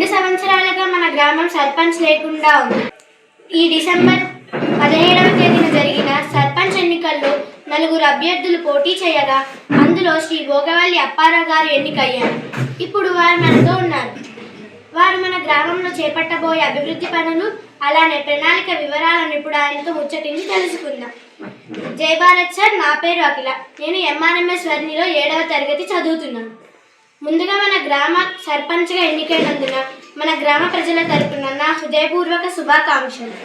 2 సంవత్సరాలుగా మన గ్రామం సర్పంచ్ లేకుండా ఉంది. ఈ డిసెంబర్ 17వ తేదీన జరిగిన సర్పంచ్ ఎన్నికల్లో 4 అభ్యర్థులు పోటీ చేయగా అందులో శ్రీ భోగవల్లి అప్పారావు గారు ఎన్నికయ్యారు. ఇప్పుడు వారు మనతో ఉన్నారు. వారు మన గ్రామంలో చేపట్టబోయే అభివృద్ధి పనులు అలానే ప్రణాళిక వివరాలను ఇప్పుడు ఆయనతో ముచ్చటించి తెలుసుకుందాం. జై భారత్ సార్, నా పేరు అఖిల. నేను ఎంఆర్ఎంఎస్ వర్ణిలో 7వ తరగతి చదువుతున్నాను. ముందుగా మన గ్రామ సర్పంచ్గా ఎన్నికైనందున మన గ్రామ ప్రజల తరపున నా హృదయపూర్వక శుభాకాంక్షలు.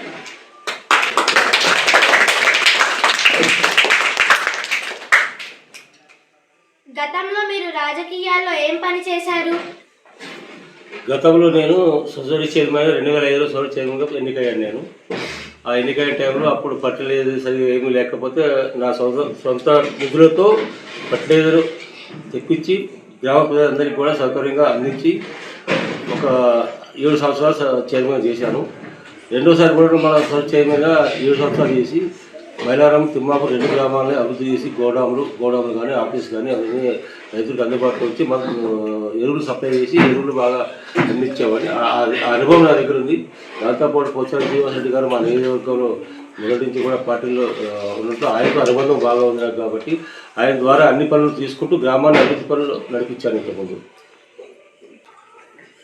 గతంలో మీరు రాజకీయాల్లో ఏం పని చేశారు? గతంలో నేను సొసైటీ చైర్మన్ 2005లో సొసైటీ చైర్మన్గా ఎన్నికయ్యాను. నేను ఆ ఎన్నికైన టైంలో అప్పుడు ఫర్టిలైజర్ సరిగ్గా ఏమీ లేకపోతే నా సొంత నిధులతో ఫర్టిలైజర్ తెప్పించి గ్రామ ప్రజలందరికీ కూడా సౌకర్యంగా అందించి ఒక 7 సంవత్సరాలు చైర్మన్ చేశాను. రెండోసారి కూడా మన సొసైటీ చైర్మన్గా 7 సంవత్సరాలు చేసి మైలారం, తిమ్మాపూర్ 2 గ్రామాలని అభివృద్ధి చేసి గోడాములు కానీ ఆఫీస్ కానీ అవన్నీ రైతులకు అందుబాటులో వచ్చి మనకు ఎరువులు సప్లై చేసి ఎరువులు బాగా అందించేవాడిని. ఆ అనుభవం నా దగ్గర ఉంది. దాంతోపాటు పోచారం శ్రీనివాసరెడ్డి గారు మా నియోజకవర్గంలో మొదటి నుంచి కూడా పార్టీలో ఉన్నట్టు ఆయనతో అనుబంధం బాగా ఉంది నాకు. కాబట్టి ఆయన ద్వారా అన్ని పనులు తీసుకుంటూ గ్రామాన్ని అభివృద్ధి పనులు నడిపించాను ఇంతకుముందు.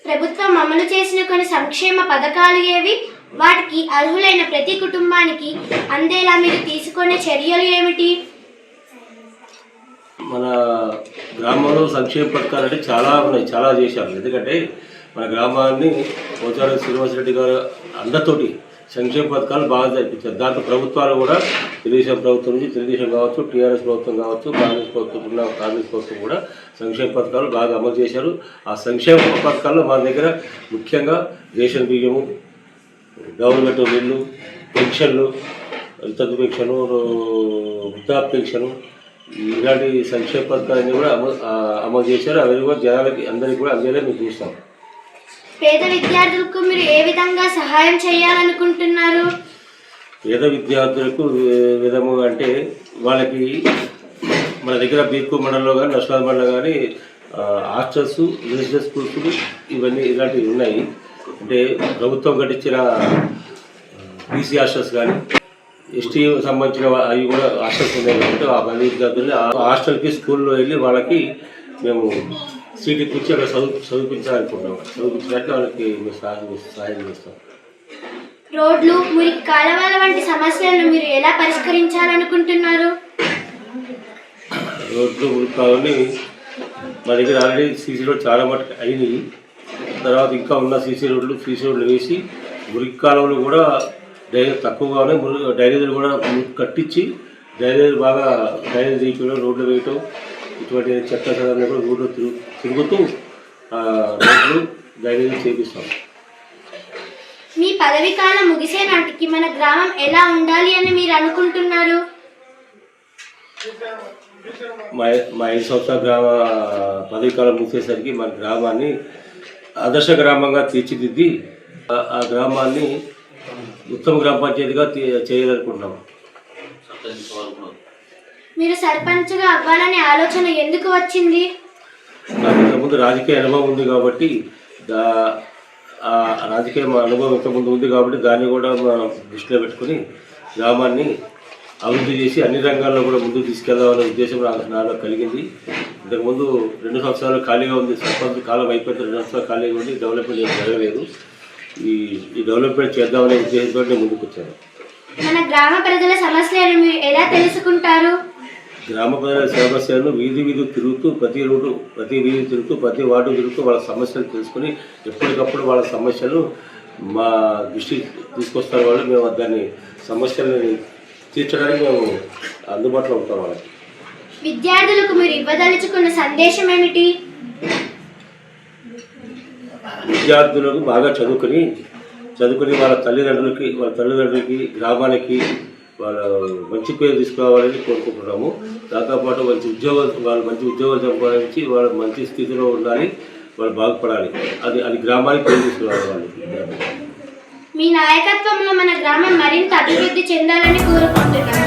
ప్రభుత్వం అమలు చేసిన కొన్ని సంక్షేమ పథకాలు ఏవి? వాటికి అర్హులైన ప్రతి కుటుంబానికి అందేలా మీరు తీసుకునే చర్యలు ఏమిటి? మన గ్రామంలో సంక్షేమ పథకాలు అంటే చాలా ఉన్నాయి, చాలా చేశారు. ఎందుకంటే మన గ్రామాన్ని పోచారం శ్రీనివాసరెడ్డి గారు అందరితోటి సంక్షేమ పథకాలు బాగా జరిపించారు. దాంట్లో ప్రభుత్వాలు కూడా తెలుగుదేశం ప్రభుత్వం నుంచి తెలుగుదేశం కావచ్చు, టీఆర్ఎస్ ప్రభుత్వం కావచ్చు, కాంగ్రెస్ ప్రభుత్వం కూడా సంక్షేమ పథకాలు బాగా అమలు చేశారు. ఆ సంక్షేమ పథకాల్లో మన దగ్గర ముఖ్యంగా రేషన్ బియ్యము, గవర్నమెంట్ బిల్లు, పెన్షన్లు, తగ్గు పెన్షను, వృద్ధాప్య పెన్షను, ఇలాంటి సంక్షేమ పథకాలన్నీ కూడా అమలు చేశారు. అవన్నీ కూడా జనాలకి అందరికీ కూడా అందేలా మేము చూస్తాం. పేద విద్యార్థులకు మీరు ఏ విధంగా సహాయం చేయాలనుకుంటున్నారు? పేద విద్యార్థులకు విధము అంటే వాళ్ళకి మన దగ్గర బీర్కు మండలంలో కానీ నర్సాద్ మండలం కానీ హాస్టల్స్, రెసిడెన్స్ స్కూల్స్ ఇవన్నీ ఇలాంటివి ఉన్నాయి. అంటే ప్రభుత్వం కట్టించిన బీసీ హాస్టల్స్ కానీ ఎస్టీ సంబంధించిన అవి కూడా హాస్టల్స్ ఉన్నాయి. కాబట్టి ఆ పేద విద్యార్థుల్ని ఆ హాస్టల్కి స్కూల్లో వెళ్ళి వాళ్ళకి మేము సీట్ ఇప్పించి అక్కడ చదివించాలనుకుంటున్నాం. చదివించడానికి వాళ్ళకి మేము సహాయం చేస్తాం. రోడ్లు, మురికి కాలువల వంటి సమస్యలను మీరు ఎలా పరిష్కరించాలనుకుంటున్నారు? రోడ్లు, మురికి కాలువని మా దగ్గర ఆల్రెడీ సీసీ రోడ్ చాలా మటుకు అయినాయి. తర్వాత ఇంకా ఉన్న సీసీ రోడ్లు వేసి మురికి కాలువలు కూడా తక్కువగానే డ్రైనేజీలు కూడా కట్టించి డ్రైనేజీలు బాగా డ్రైనేజ్ తీయడం, రోడ్లు వేయటం, ఇటువంటి చెత్త సదాన్ని కూడా రోడ్లు తిరుగుతూ రోడ్లు డ్రైనేజీలు చేపిస్తాం. మీ పదవీ కాలం ముగిసే నాటికి మన గ్రామం ఎలా ఉండాలి అని మీరు అనుకుంటున్నారు? మా 5 సంవత్సరాల గ్రామ పదవీ కాలం ముగిసేసరికి మన గ్రామాన్ని ఆదర్శ గ్రామంగా తీర్చిదిద్ది ఆ గ్రామాన్ని ఉత్తమ గ్రామ పంచాయతీగా చేయాలనుకుంటున్నాం. మీరు సర్పంచ్గా అవ్వాలనే ఆలోచన ఎందుకు వచ్చింది? నాకు ఇంతకుముందు రాజకీయ అనుభవం ఉంది కాబట్టి రాజకీయ అనుభవం ఇంతకుముందు ఉంది కాబట్టి దాన్ని కూడా దృష్టిలో పెట్టుకుని గ్రామాన్ని అభివృద్ధి చేసి అన్ని రంగాల్లో కూడా ముందుకు తీసుకెళ్దామనే ఉద్దేశం నాలో కలిగింది. ఇంతకుముందు 2 సంవత్సరాలు ఖాళీగా ఉంది, సర్పంచ్ కాలం అయిపోతే 2 సంవత్సరాలు ఖాళీగా ఉంది, డెవలప్మెంట్ ఏం జరగలేదు. ఈ డెవలప్మెంట్ చేద్దామనే ఉద్దేశంతో నేను ముందుకు వచ్చాను. మన గ్రామ ప్రజల సమస్యలను మీరు ఎలా తెలుసుకుంటారు? గ్రామ ప్రజల సమస్యలను వీధి తిరుగుతూ ప్రతి వీధి తిరుగుతూ ప్రతి వార్డు తిరుగుతూ వాళ్ళ సమస్యలు తెలుసుకుని ఎప్పటికప్పుడు వాళ్ళ సమస్యలు మా దృష్టికి తీసుకొస్తారు. వాళ్ళు మేము దాన్ని సమస్యలని తీర్చడానికి మేము అందుబాటులో ఉంటాం. వాళ్ళకి విద్యార్థులకు మీరు ఇవ్వదలుచుకున్న సందేశం ఏమిటి? విద్యార్థులకు బాగా చదువుకుని వాళ్ళ తల్లిదండ్రులకి గ్రామానికి వాళ్ళ మంచి పేరు తీసుకురావాలని కోరుకుంటున్నాము. దాంతోపాటు మంచి ఉద్యోగాలు సంపాదించి వాళ్ళు మంచి స్థితిలో ఉండాలి, వాళ్ళు బాగుపడాలి. అది గ్రామానికి పేరు తీసుకురావాలి వాళ్ళు. మీ నాయకత్వంలో మన గ్రామం మరింత అభివృద్ధి చెందాలని కోరుకుంటున్నాను.